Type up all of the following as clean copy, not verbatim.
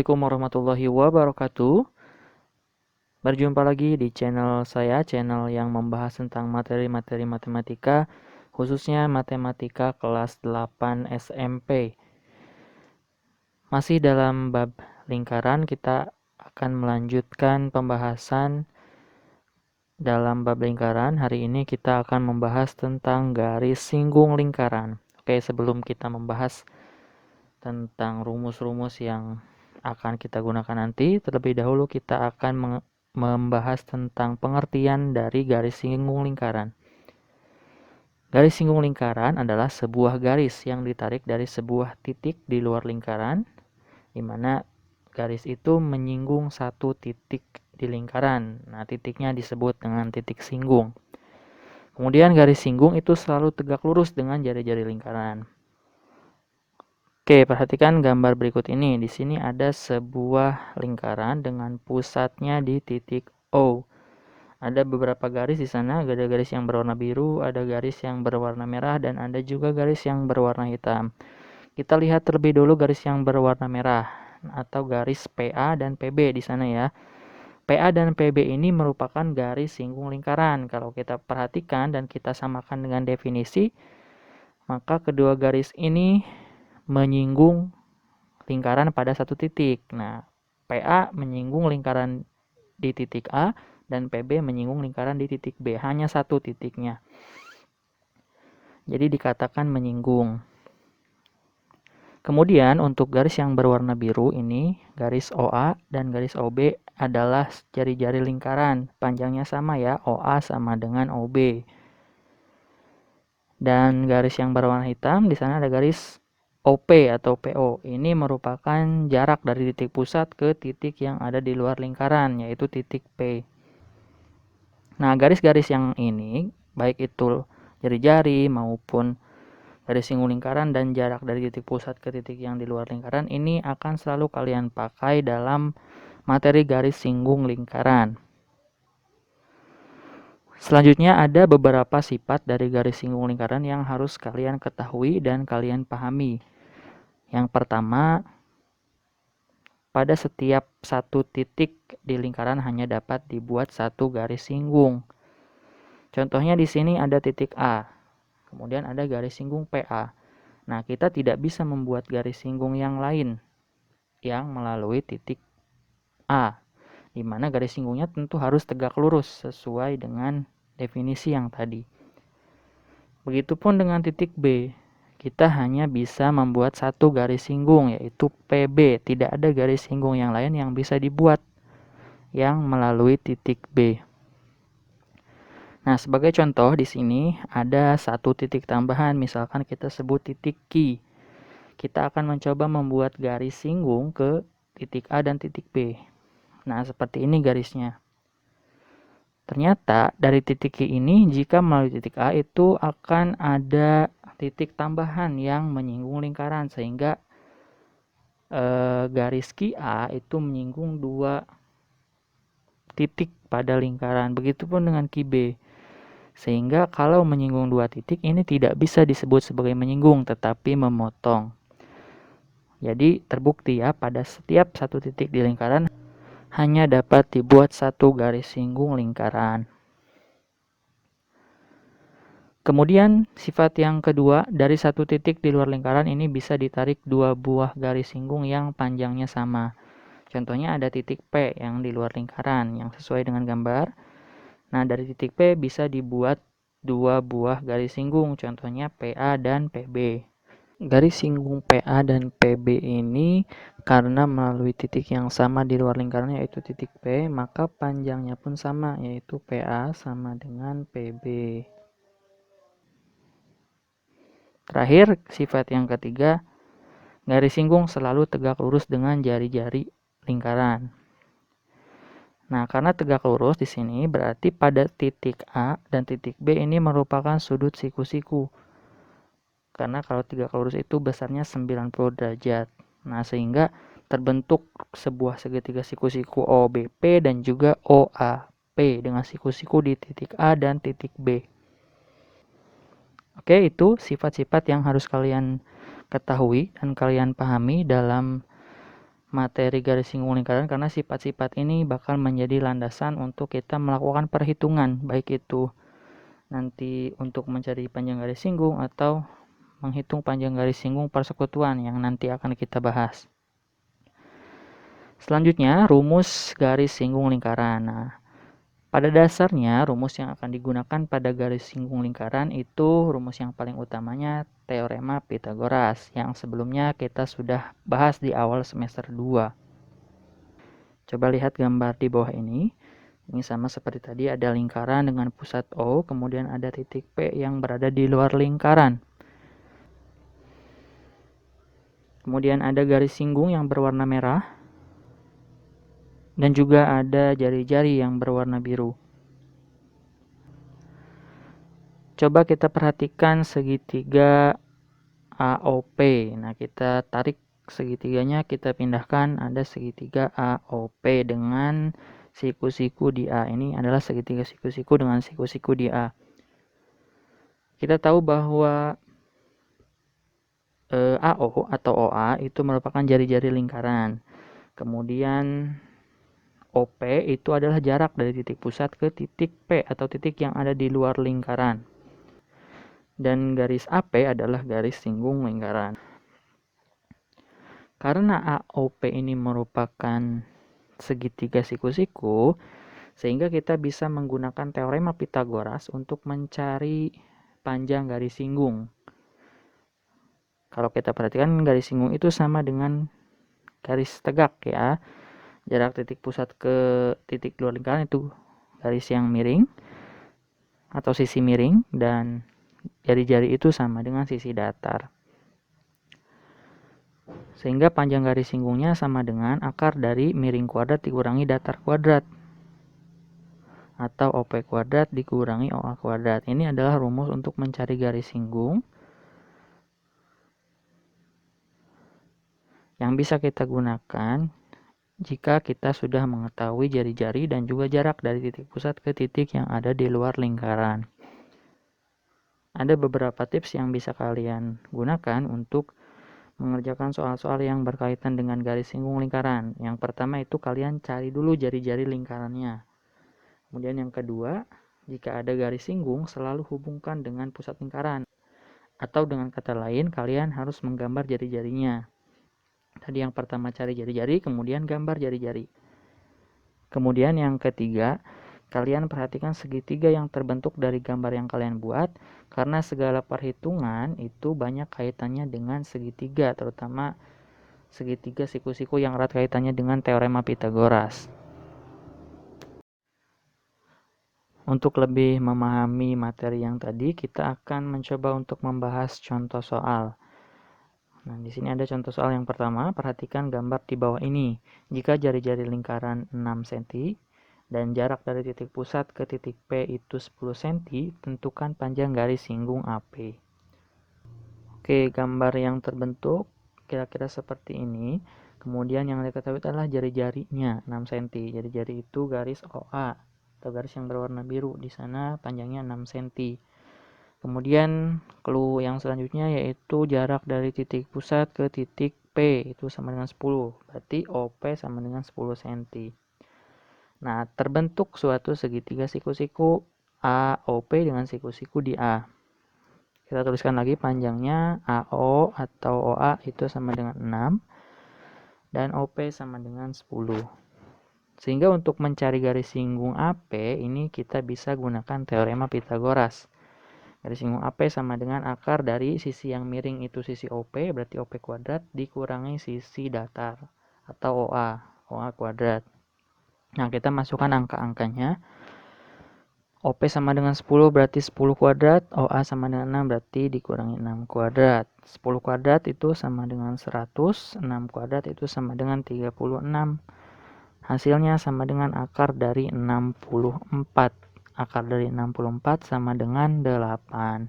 Assalamualaikum warahmatullahi wabarakatuh. Berjumpa lagi di channel saya, channel yang membahas tentang materi-materi matematika, khususnya matematika kelas 8 SMP. Masih dalam bab lingkaran, kita akan melanjutkan pembahasan dalam bab lingkaran. Hari ini kita akan membahas tentang garis singgung lingkaran. Oke, sebelum kita membahas tentang rumus-rumus yang akan kita gunakan nanti, terlebih dahulu kita akan membahas tentang pengertian dari garis singgung lingkaran. Garis singgung lingkaran adalah sebuah garis yang ditarik dari sebuah titik di luar lingkaran, di mana garis itu menyinggung satu titik di lingkaran. Nah, titiknya disebut dengan titik singgung. Kemudian garis singgung itu selalu tegak lurus dengan jari-jari lingkaran. Oke, perhatikan gambar berikut ini. Di sini ada sebuah lingkaran dengan pusatnya di titik O. Ada beberapa garis di sana, ada garis yang berwarna biru, ada garis yang berwarna merah, dan ada juga garis yang berwarna hitam. Kita lihat terlebih dulu garis yang berwarna merah, atau garis PA dan PB di sana ya. PA dan PB ini merupakan garis singgung lingkaran. Kalau kita perhatikan dan kita samakan dengan definisi, maka kedua garis ini menyinggung lingkaran pada satu titik. Nah, PA menyinggung lingkaran di titik A dan PB menyinggung lingkaran di titik B, hanya satu titiknya. Jadi dikatakan menyinggung. Kemudian untuk garis yang berwarna biru ini, garis OA dan garis OB adalah jari-jari lingkaran. Panjangnya sama ya, OA sama dengan OB. Dan garis yang berwarna hitam, di sana ada garis OP atau PO. Ini merupakan jarak dari titik pusat ke titik yang ada di luar lingkaran, yaitu titik P. Nah, garis-garis yang ini, baik itu jari-jari maupun garis singgung lingkaran dan jarak dari titik pusat ke titik yang di luar lingkaran, ini akan selalu kalian pakai dalam materi garis singgung lingkaran. Selanjutnya ada beberapa sifat dari garis singgung lingkaran yang harus kalian ketahui dan kalian pahami. Yang pertama, pada setiap satu titik di lingkaran hanya dapat dibuat satu garis singgung. Contohnya di sini ada titik A, kemudian ada garis singgung PA. Nah, kita tidak bisa membuat garis singgung yang lain yang melalui titik A, di mana garis singgungnya tentu harus tegak lurus sesuai dengan definisi yang tadi. Begitupun dengan titik B, kita hanya bisa membuat satu garis singgung, yaitu PB. Tidak ada garis singgung yang lain yang bisa dibuat yang melalui titik B. Nah, sebagai contoh di sini ada satu titik tambahan, misalkan kita sebut titik Q. Kita akan mencoba membuat garis singgung ke titik A dan titik B. Nah, seperti ini garisnya. Ternyata dari titik Q ini, jika melalui titik A itu akan ada titik tambahan yang menyinggung lingkaran, sehingga garis QA itu menyinggung dua titik pada lingkaran. Begitupun dengan QB. Sehingga kalau menyinggung dua titik ini tidak bisa disebut sebagai menyinggung, tetapi memotong. Jadi terbukti ya, pada setiap satu titik di lingkaran hanya dapat dibuat satu garis singgung lingkaran. Kemudian sifat yang kedua, dari satu titik di luar lingkaran ini bisa ditarik dua buah garis singgung yang panjangnya sama. Contohnya ada titik P yang di luar lingkaran yang sesuai dengan gambar. Nah, dari titik P bisa dibuat dua buah garis singgung, contohnya PA dan PB. Garis singgung PA dan PB ini karena melalui titik yang sama di luar lingkaran yaitu titik P, maka panjangnya pun sama, yaitu PA sama dengan PB. Terakhir, sifat yang ketiga, garis singgung selalu tegak lurus dengan jari-jari lingkaran. Nah, karena tegak lurus di sini berarti pada titik A dan titik B ini merupakan sudut siku-siku. Karena kalau tegak lurus itu besarnya 90 derajat. Nah, sehingga terbentuk sebuah segitiga siku-siku OBP dan juga OAP dengan siku-siku di titik A dan titik B. Oke, itu sifat-sifat yang harus kalian ketahui dan kalian pahami dalam materi garis singgung lingkaran karena sifat-sifat ini bakal menjadi landasan untuk kita melakukan perhitungan, baik itu nanti untuk mencari panjang garis singgung atau menghitung panjang garis singgung persekutuan yang nanti akan kita bahas. Selanjutnya, rumus garis singgung lingkaran. Nah, pada dasarnya, rumus yang akan digunakan pada garis singgung lingkaran itu rumus yang paling utamanya teorema Pythagoras yang sebelumnya kita sudah bahas di awal semester 2. Coba lihat gambar di bawah ini. Ini sama seperti tadi, ada lingkaran dengan pusat O, kemudian ada titik P yang berada di luar lingkaran. Kemudian ada garis singgung yang berwarna merah, dan juga ada jari-jari yang berwarna biru. Coba kita perhatikan segitiga AOP. Nah, kita tarik segitiganya, kita pindahkan, ada segitiga AOP dengan siku-siku di A. Ini adalah segitiga siku-siku dengan siku-siku di A. Kita tahu bahwa AO atau OA itu merupakan jari-jari lingkaran. Kemudian OP itu adalah jarak dari titik pusat ke titik P atau titik yang ada di luar lingkaran. Dan garis AP adalah garis singgung lingkaran. Karena AOP ini merupakan segitiga siku-siku, sehingga kita bisa menggunakan teorema Pythagoras untuk mencari panjang garis singgung. Kalau kita perhatikan, garis singgung itu sama dengan garis tegak ya. Jarak titik pusat ke titik luar lingkaran itu garis yang miring atau sisi miring, dan jari-jari itu sama dengan sisi datar. Sehingga panjang garis singgungnya sama dengan akar dari miring kuadrat dikurangi datar kuadrat, atau OP kuadrat dikurangi OA kuadrat. Ini adalah rumus untuk mencari garis singgung yang bisa kita gunakan jika kita sudah mengetahui jari-jari dan juga jarak dari titik pusat ke titik yang ada di luar lingkaran. Ada beberapa tips yang bisa kalian gunakan untuk mengerjakan soal-soal yang berkaitan dengan garis singgung lingkaran. Yang pertama itu kalian cari dulu jari-jari lingkarannya. Kemudian yang kedua, jika ada garis singgung, selalu hubungkan dengan pusat lingkaran. Atau dengan kata lain, kalian harus menggambar jari-jarinya. Tadi yang pertama cari jari-jari, kemudian gambar jari-jari. Kemudian yang ketiga, kalian perhatikan segitiga yang terbentuk dari gambar yang kalian buat, karena segala perhitungan itu banyak kaitannya dengan segitiga, terutama segitiga siku-siku yang erat kaitannya dengan teorema Pythagoras. Untuk lebih memahami materi yang tadi, kita akan mencoba untuk membahas contoh soal. Nah, di sini ada contoh soal yang pertama. Perhatikan gambar di bawah ini. Jika jari-jari lingkaran 6 cm dan jarak dari titik pusat ke titik P itu 10 cm, tentukan panjang garis singgung AP. Oke, gambar yang terbentuk kira-kira seperti ini. Kemudian yang diketahui adalah jari-jarinya 6 cm. Jari-jari itu garis OA atau garis yang berwarna biru. Di sana panjangnya 6 cm. Kemudian clue yang selanjutnya yaitu jarak dari titik pusat ke titik P itu sama dengan 10. Berarti OP sama dengan 10 cm. Nah, terbentuk suatu segitiga siku-siku AOP dengan siku-siku di A. Kita tuliskan lagi panjangnya AO atau OA itu sama dengan 6 dan OP sama dengan 10. Sehingga untuk mencari garis singgung AP ini kita bisa gunakan teorema Pythagoras. Garis singgung AP sama dengan akar dari sisi yang miring itu sisi OP, berarti OP kuadrat dikurangi sisi datar atau OA kuadrat. Nah, kita masukkan angka-angkanya. OP sama dengan 10 berarti 10 kuadrat, OA sama dengan 6 berarti dikurangi 6 kuadrat. 10 kuadrat itu sama dengan 100, 6 kuadrat itu sama dengan 36. Hasilnya sama dengan akar dari 64. Akar dari 64 sama dengan 8.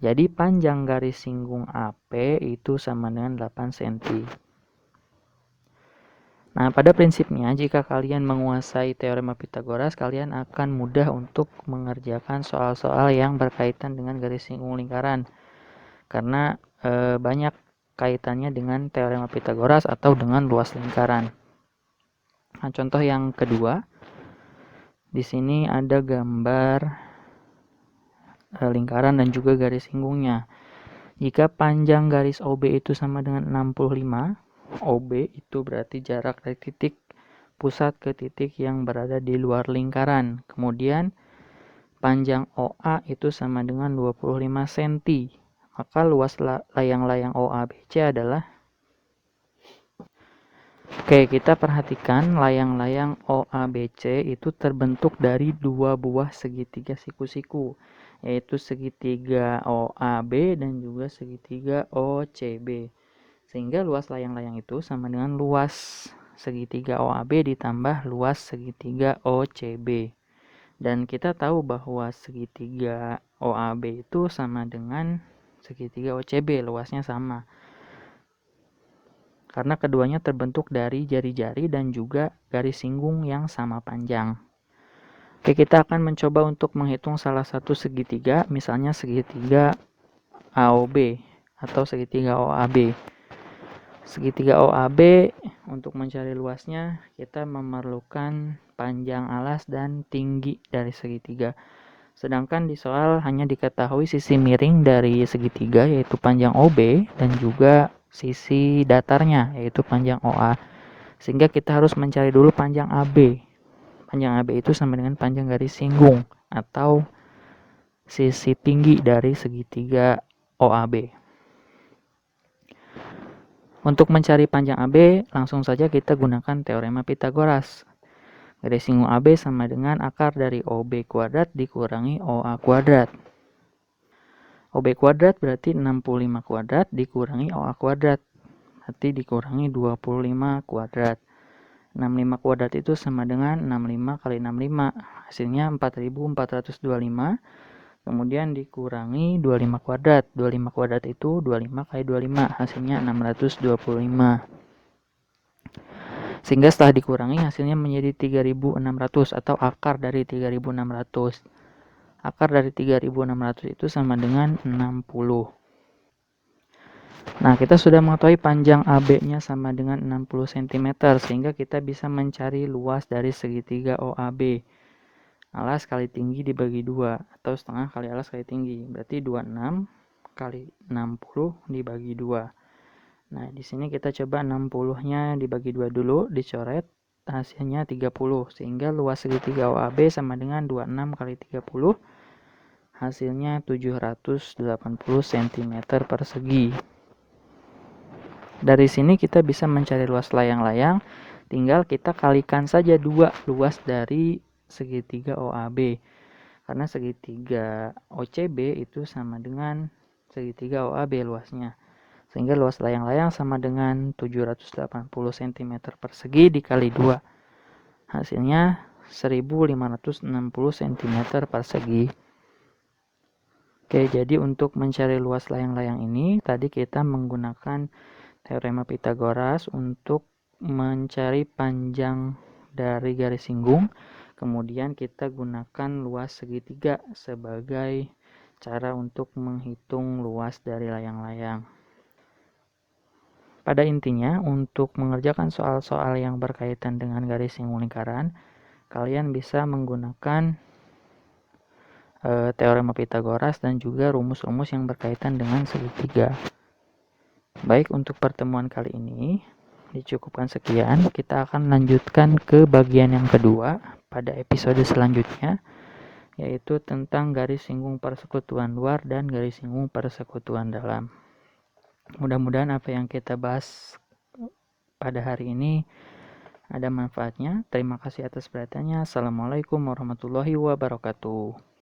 Jadi panjang garis singgung AP itu sama dengan 8 cm. Nah, pada prinsipnya jika kalian menguasai teorema Pythagoras, kalian akan mudah untuk mengerjakan soal-soal yang berkaitan dengan garis singgung lingkaran. Karena banyak kaitannya dengan teorema Pythagoras atau dengan luas lingkaran. Nah, contoh yang kedua, di sini ada gambar lingkaran dan juga garis singgungnya. Jika panjang garis OB itu sama dengan 65, OB itu berarti jarak dari titik pusat ke titik yang berada di luar lingkaran. Kemudian panjang OA itu sama dengan 25 cm. Maka luas layang-layang OABC adalah, oke, kita perhatikan layang-layang OABC itu terbentuk dari dua buah segitiga siku-siku, yaitu segitiga OAB dan juga segitiga OCB. Sehingga luas layang-layang itu sama dengan luas segitiga OAB ditambah luas segitiga OCB. Dan kita tahu bahwa segitiga OAB itu sama dengan segitiga OCB, luasnya sama. Karena keduanya terbentuk dari jari-jari dan juga garis singgung yang sama panjang. Oke, kita akan mencoba untuk menghitung salah satu segitiga, misalnya segitiga AOB atau segitiga OAB. Segitiga OAB, untuk mencari luasnya kita memerlukan panjang alas dan tinggi dari segitiga. Sedangkan di soal hanya diketahui sisi miring dari segitiga, yaitu panjang OB, dan juga sisi datarnya, yaitu panjang OA. Sehingga kita harus mencari dulu panjang AB. Panjang AB itu sama dengan panjang garis singgung atau sisi tinggi dari segitiga OAB. Untuk mencari panjang AB, langsung saja kita gunakan teorema Pythagoras. Garis singgung AB sama dengan akar dari OB kuadrat dikurangi OA kuadrat. OB kuadrat berarti 65 kuadrat dikurangi OA kuadrat, berarti dikurangi 25 kuadrat. 65 kuadrat itu sama dengan 65 kali 65, hasilnya 4425. Kemudian dikurangi 25 kuadrat. 25 kuadrat itu 25 kali 25, hasilnya 625. Sehingga setelah dikurangi hasilnya menjadi 3600 atau akar dari 3600. Akar dari 3600 itu sama dengan 60. Nah, kita sudah mengetahui panjang AB-nya sama dengan 60 cm, sehingga kita bisa mencari luas dari segitiga OAB. Alas kali tinggi dibagi 2, atau setengah kali alas kali tinggi, berarti 26 kali 60 dibagi 2. Nah, di sini kita coba 60-nya dibagi 2 dulu, dicoret, hasilnya 30, sehingga luas segitiga OAB sama dengan 26 kali 30, hasilnya 780 cm persegi. Dari sini kita bisa mencari luas layang-layang, tinggal kita kalikan saja 2 luas dari segitiga OAB. Karena segitiga OCB itu sama dengan segitiga OAB luasnya. Sehingga luas layang-layang sama dengan 780 cm persegi dikali 2. Hasilnya 1560 cm persegi. Oke, jadi untuk mencari luas layang-layang ini, tadi kita menggunakan teorema Pythagoras untuk mencari panjang dari garis singgung. Kemudian kita gunakan luas segitiga sebagai cara untuk menghitung luas dari layang-layang. Pada intinya, untuk mengerjakan soal-soal yang berkaitan dengan garis singgung lingkaran, kalian bisa menggunakan teorema Pythagoras dan juga rumus-rumus yang berkaitan dengan segitiga. Baik, untuk pertemuan kali ini dicukupkan sekian. Kita akan lanjutkan ke bagian yang kedua pada episode selanjutnya, yaitu tentang garis singgung persekutuan luar dan garis singgung persekutuan dalam. Mudah-mudahan apa yang kita bahas pada hari ini ada manfaatnya. Terima kasih atas perhatiannya. Assalamualaikum warahmatullahi wabarakatuh.